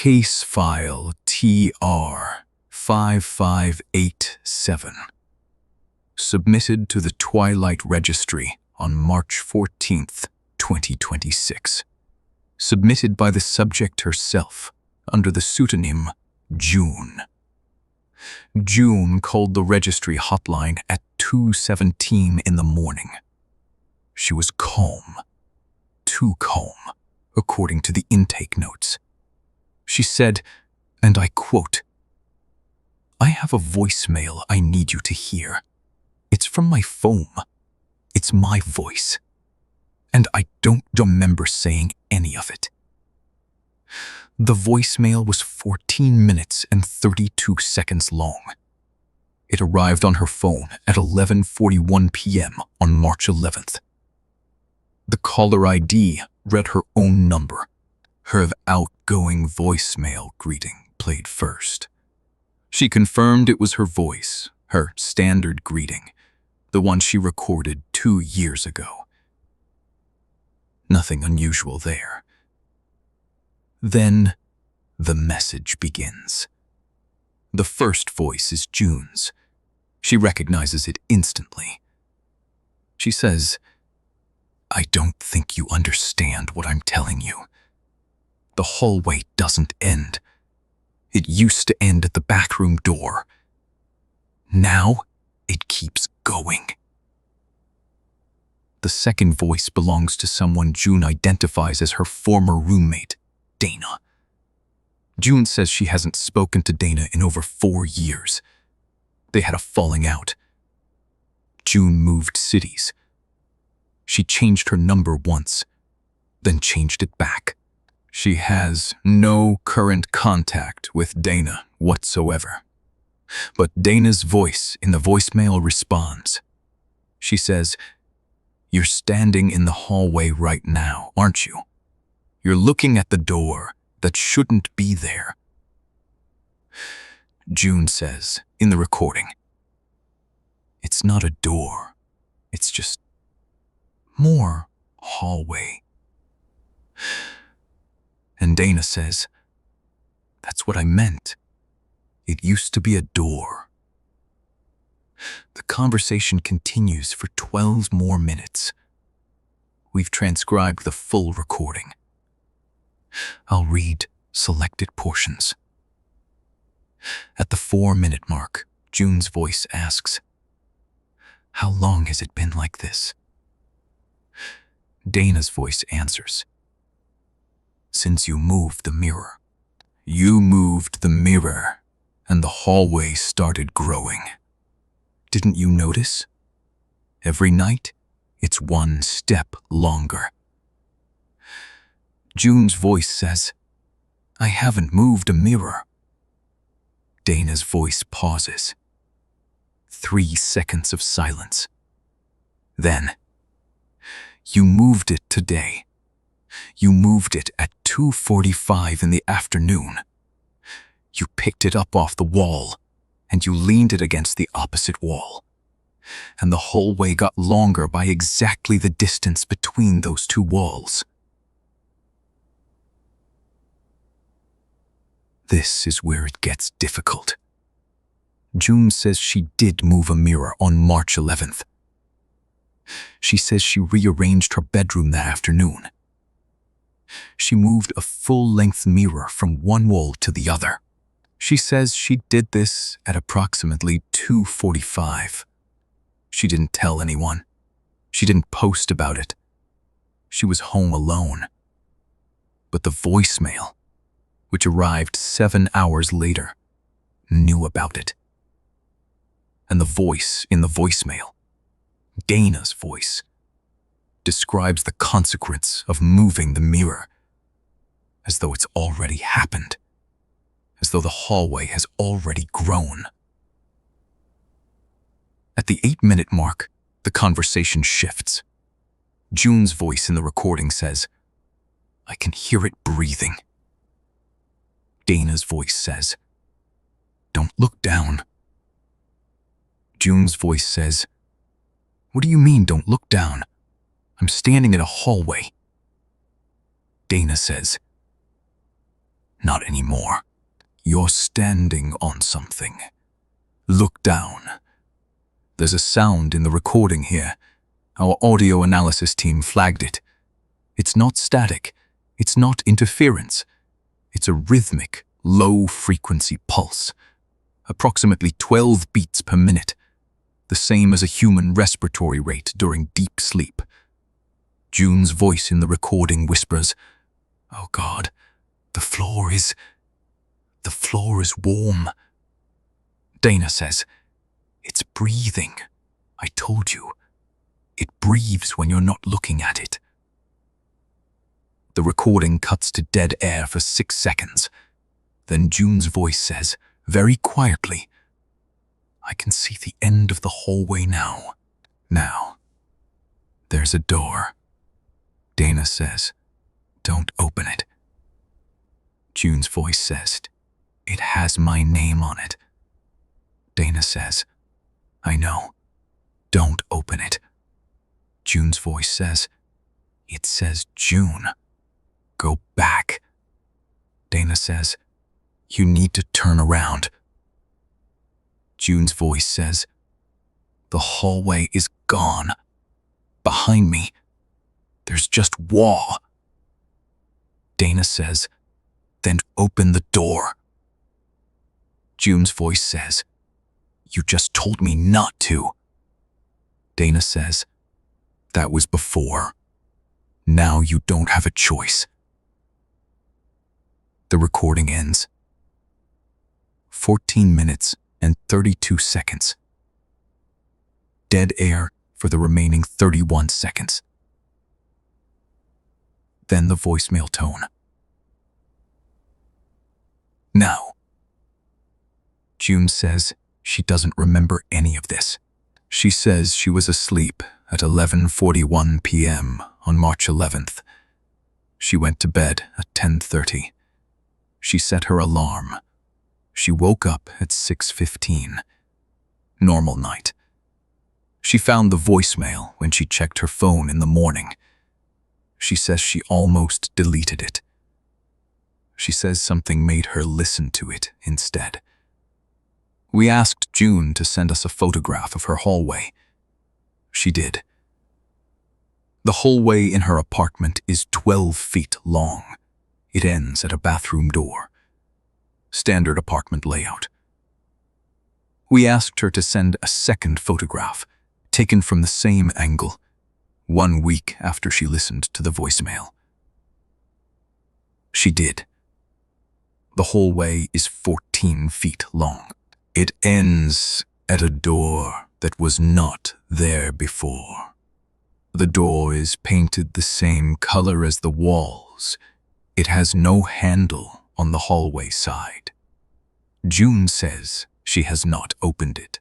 Case file TR 5587. Submitted to the Twilight Registry on March 14th, 2026. Submitted by the subject herself under the pseudonym June. June called the registry hotline at 2:17 in the morning. She was calm, too calm, according to the intake notes. She said, and I quote, "I have a voicemail I need you to hear. It's from my phone. It's my voice. And I don't remember saying any of it." The voicemail was 14 minutes and 32 seconds long. It arrived on her phone at 11:41 p.m. on March 11th. The caller ID read her own number. Her outgoing voicemail greeting played first. She confirmed it was her voice, her standard greeting, the one she recorded 2 years ago. Nothing unusual there. Then the message begins. The first voice is June's. She recognizes it instantly. She says, "I don't think you understand what I'm telling you. The hallway doesn't end. It used to end at the back room door. Now it keeps going." The second voice belongs to someone June identifies as her former roommate, Dana. June says she hasn't spoken to Dana in over 4 years. They had a falling out. June moved cities. She changed her number once, then changed it back. She has no current contact with Dana whatsoever. But Dana's voice in the voicemail responds. She says, "You're standing in the hallway right now, aren't you? You're looking at the door that shouldn't be there." June says in the recording, "It's not a door. It's just more hallway." And Dana says, "That's what I meant. It used to be a door." The conversation continues for 12 more minutes. We've transcribed the full recording. I'll read selected portions. At the 4-minute mark, June's voice asks, "How long has it been like this?" Dana's voice answers, "Since you moved the mirror. You moved the mirror, and the hallway started growing. Didn't you notice? Every night, it's one step longer." June's voice says, "I haven't moved a mirror." Dana's voice pauses. 3 seconds of silence. Then, "You moved it today. You moved it at 2:45 in the afternoon. You picked it up off the wall, and you leaned it against the opposite wall. And the hallway got longer by exactly the distance between those two walls." This is where it gets difficult. June says she did move a mirror on March 11th. She says she rearranged her bedroom that afternoon. She moved a full-length mirror from one wall to the other. She says she did this at approximately 2:45. She didn't tell anyone. She didn't post about it. She was home alone. But the voicemail, which arrived 7 hours later, knew about it. And the voice in the voicemail, Dana's voice, describes the consequence of moving the mirror, as though it's already happened, as though the hallway has already grown. At the 8-minute mark, the conversation shifts. June's voice in the recording says, "I can hear it breathing." Dana's voice says, "Don't look down." June's voice says, "What do you mean, don't look down? I'm standing in a hallway." Dana says, Not anymore. You're standing on something. Look down. There's a sound in the recording here. Our audio analysis team flagged it. It's not static. It's not interference. It's a rhythmic, low-frequency pulse. Approximately 12 beats per minute. The same as a human respiratory rate during deep sleep. June's voice in the recording whispers, "Oh God, the floor is warm." Dana says, "It's breathing. I told you. It breathes when you're not looking at it." The recording cuts to dead air for 6 seconds. Then June's voice says, very quietly, "I can see the end of the hallway now. Now, there's a door." Dana says, "Don't open it." June's voice says, "It has my name on it." Dana says, "I know. Don't open it." June's voice says, "It says June. Go back." Dana says, "You need to turn around." June's voice says, "The hallway is gone. Behind me, there's just wall." Dana says, "Then open the door." June's voice says, "You just told me not to." Dana says, "That was before. Now you don't have a choice." The recording ends. 14 minutes and 32 seconds. Dead air for the remaining 31 seconds. Then the voicemail tone. "Now." June says she doesn't remember any of this. She says she was asleep at 11:41 p.m. on March 11th. She went to bed at 10:30. She set her alarm. She woke up at 6:15. Normal night. She found the voicemail when she checked her phone in the morning. She says she almost deleted it. She says something made her listen to it instead. We asked June to send us a photograph of her hallway. She did. The hallway in her apartment is 12 feet long. It ends at a bathroom door. Standard apartment layout. We asked her to send a second photograph, taken from the same angle, 1 week after she listened to the voicemail. She did. The hallway is 14 feet long. It ends at a door that was not there before. The door is painted the same color as the walls. It has no handle on the hallway side. June says she has not opened it.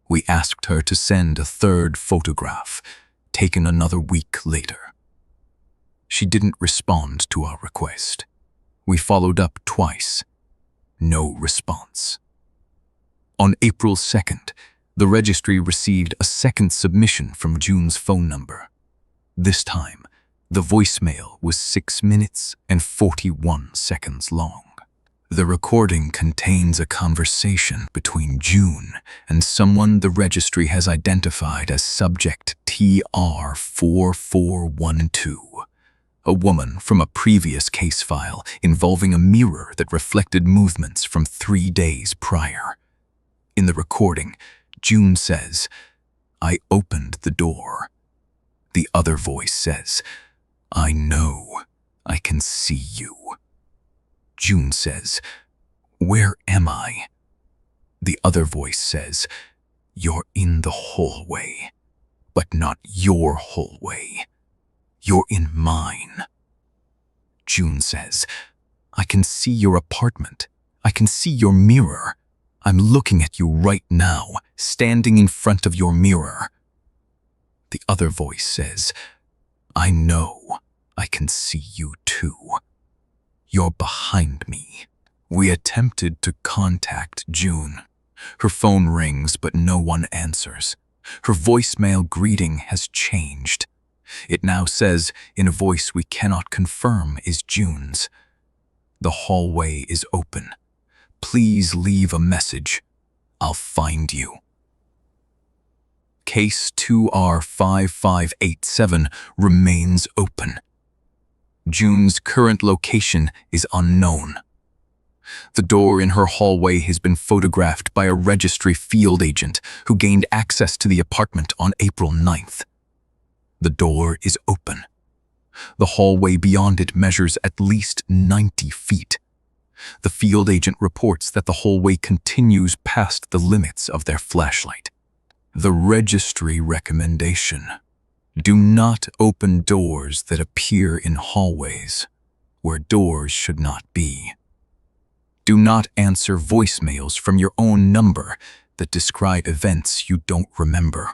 We asked her to send a third photograph, taken another week later. She didn't respond to our request. We followed up twice. No response. On April 2nd, the registry received a second submission from June's phone number. This time, the voicemail was 6 minutes and 41 seconds long. The recording contains a conversation between June and someone the registry has identified as subject TR4412, a woman from a previous case file involving a mirror that reflected movements from 3 days prior. In the recording, June says, "I opened the door." The other voice says, "I know. I can see you." June says, "Where am I?" The other voice says, "You're in the hallway, but not your hallway. You're in mine." June says, "I can see your apartment. I can see your mirror. I'm looking at you right now, standing in front of your mirror." The other voice says, "I know. I can see you too. You're behind me." We attempted to contact June. Her phone rings, but no one answers. Her voicemail greeting has changed. It now says, in a voice we cannot confirm is June's, The hallway is open. Please leave a message. I'll find you. Case 2R5587 remains open. June's current location is unknown. The door in her hallway has been photographed by a registry field agent who gained access to the apartment on April 9th. The door is open. The hallway beyond it measures at least 90 feet. The field agent reports that the hallway continues past the limits of their flashlight. The registry recommendation: do not open doors that appear in hallways where doors should not be. Do not answer voicemails from your own number that describe events you don't remember.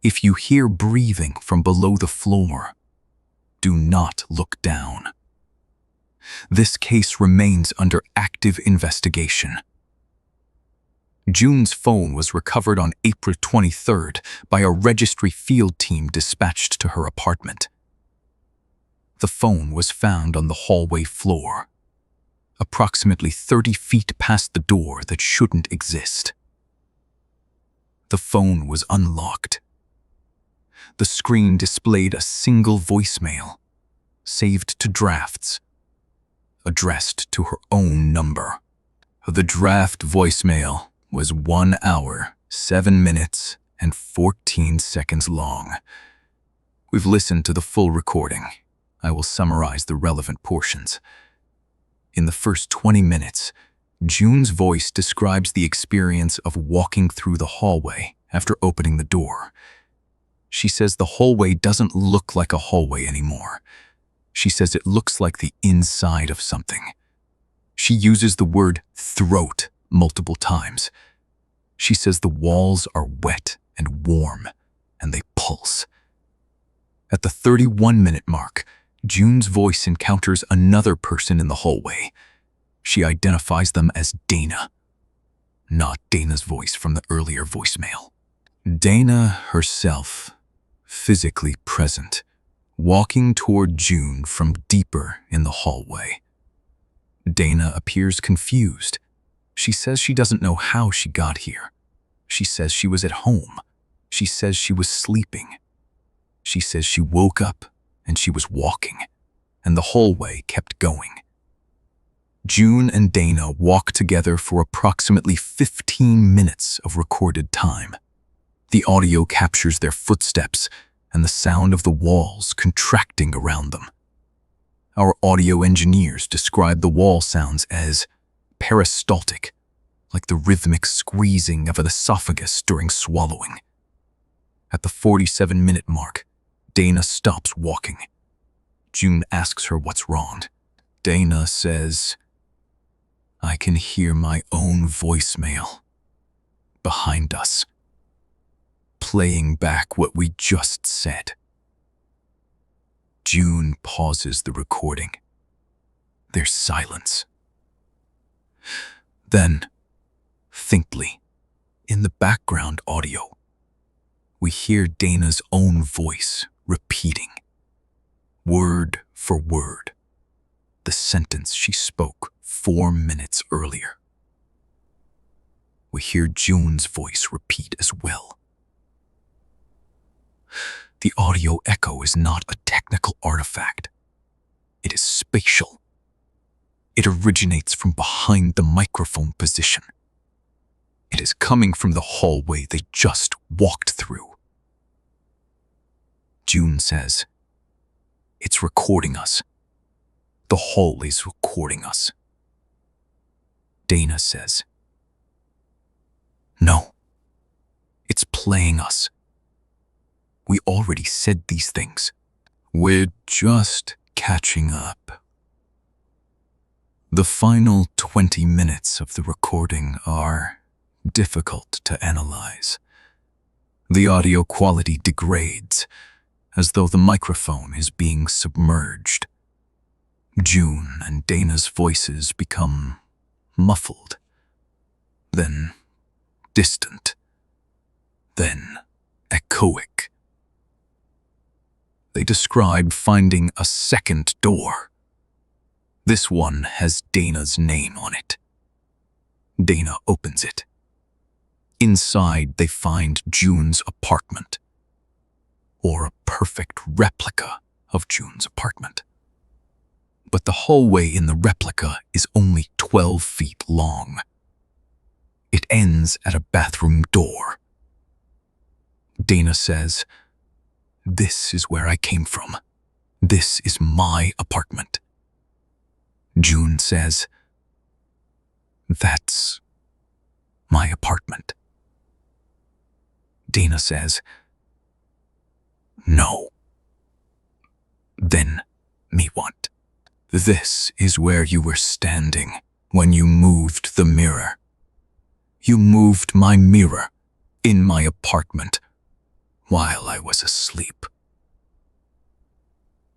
If you hear breathing from below the floor, do not look down. This case remains under active investigation. June's phone was recovered on April 23rd by a registry field team dispatched to her apartment. The phone was found on the hallway floor, approximately 30 feet past the door that shouldn't exist. The phone was unlocked. The screen displayed a single voicemail, saved to drafts, addressed to her own number. The draft voicemail was 1 hour, 7 minutes, and 14 seconds long. We've listened to the full recording. I will summarize the relevant portions. In the first 20 minutes, June's voice describes the experience of walking through the hallway after opening the door. She says the hallway doesn't look like a hallway anymore. She says it looks like the inside of something. She uses the word throat multiple times. She says the walls are wet and warm, and they pulse. At the 31-minute mark, June's voice encounters another person in the hallway. She identifies them as Dana, not Dana's voice from the earlier voicemail. Dana herself, physically present, walking toward June from deeper in the hallway. Dana appears confused. She says she doesn't know how she got here. She says she was at home. She says she was sleeping. She says she woke up and she was walking, and the hallway kept going. June and Dana walk together for approximately 15 minutes of recorded time. The audio captures their footsteps and the sound of the walls contracting around them. Our audio engineers describe the wall sounds as peristaltic, like the rhythmic squeezing of an esophagus during swallowing. At the 47-minute mark, Dana stops walking. June asks her what's wrong. Dana says, "I can hear my own voicemail behind us, playing back what we just said." June pauses the recording. There's silence. Then, faintly, in the background audio, we hear Dana's own voice repeating, word for word, the sentence she spoke 4 minutes earlier. We hear June's voice repeat as well. The audio echo is not a technical artifact. It is spatial. It originates from behind the microphone position. It is coming from the hallway they just walked through. June says, "It's recording us. The hall is recording us." Dana says, "No, it's playing us. We already said these things. We're just catching up." The final 20 minutes of the recording are difficult to analyze. The audio quality degrades, as though the microphone is being submerged. June and Dana's voices become muffled, then distant, then echoic. They describe finding a second door. This one has Dana's name on it. Dana opens it. Inside, they find June's apartment, or a perfect replica of June's apartment. But the hallway in the replica is only 12 feet long. It ends at a bathroom door. Dana says, "This is where I came from. This is my apartment." June says, "That's my apartment." Dana says, "No." Then, me what? "This is where you were standing when you moved the mirror. You moved my mirror in my apartment while I was asleep."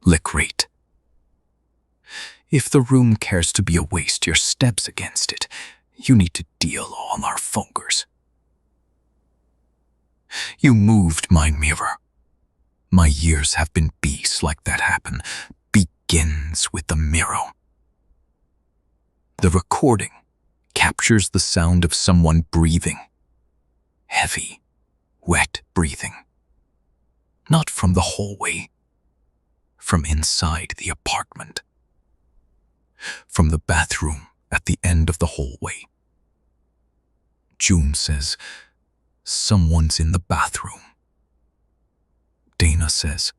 Lickrate. If the room cares to be a waste your steps against it, you need to deal all our fingers. You moved my mirror. My years have been beasts like that happen. Begins with the mirror. The recording captures the sound of someone breathing. Heavy, wet breathing. Not from the hallway. From inside the apartment. From the bathroom at the end of the hallway. June says, "Someone's in the bathroom." Dana says,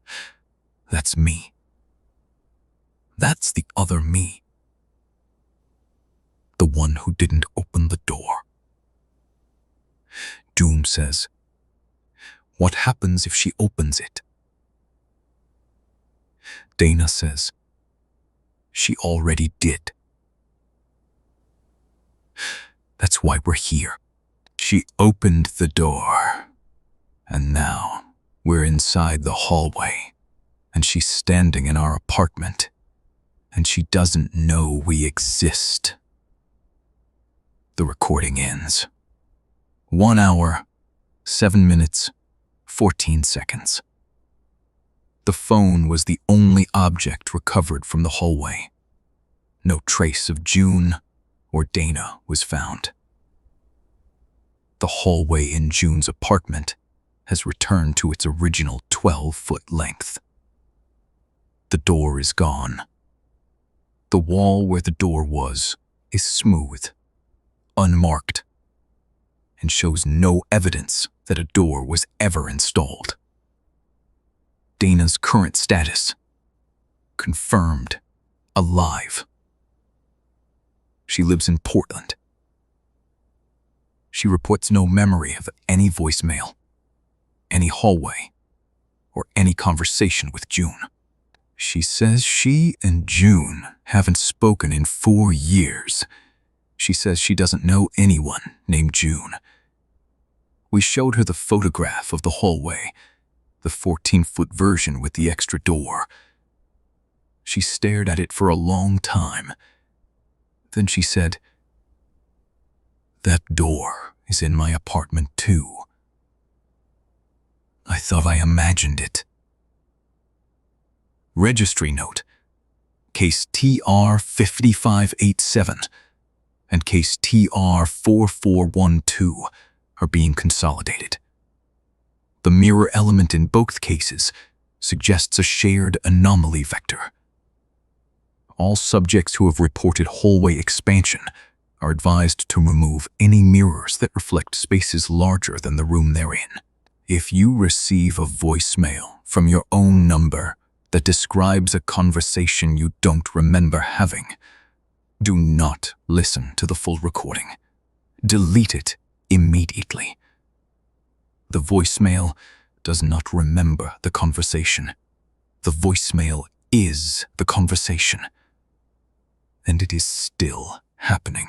"That's me. That's the other me. The one who didn't open the door." June says, "What happens if she opens it?" Dana says, "She already did. That's why we're here. She opened the door, and now we're inside the hallway, and she's standing in our apartment, and she doesn't know we exist." The recording ends. 1 hour, 7 minutes, 14 seconds. The phone was the only object recovered from the hallway. No trace of June or Dana was found. The hallway in June's apartment has returned to its original 12-foot length. The door is gone. The wall where the door was is smooth, unmarked, and shows no evidence that a door was ever installed. Dana's current status: confirmed, alive. She lives in Portland. She reports no memory of any voicemail, any hallway, or any conversation with June. She says she and June haven't spoken in 4 years. She says she doesn't know anyone named June. We showed her the photograph of the hallway, the 14-foot version with the extra door. She stared at it for a long time. Then she said, "That door is in my apartment too. I thought I imagined it." Registry note: Case TR 5587 and Case TR 4412 are being consolidated. The mirror element in both cases suggests a shared anomaly vector. All subjects who have reported hallway expansion are advised to remove any mirrors that reflect spaces larger than the room they're in. If you receive a voicemail from your own number that describes a conversation you don't remember having, do not listen to the full recording. Delete it immediately. The voicemail does not remember the conversation. The voicemail is the conversation, and it is still happening.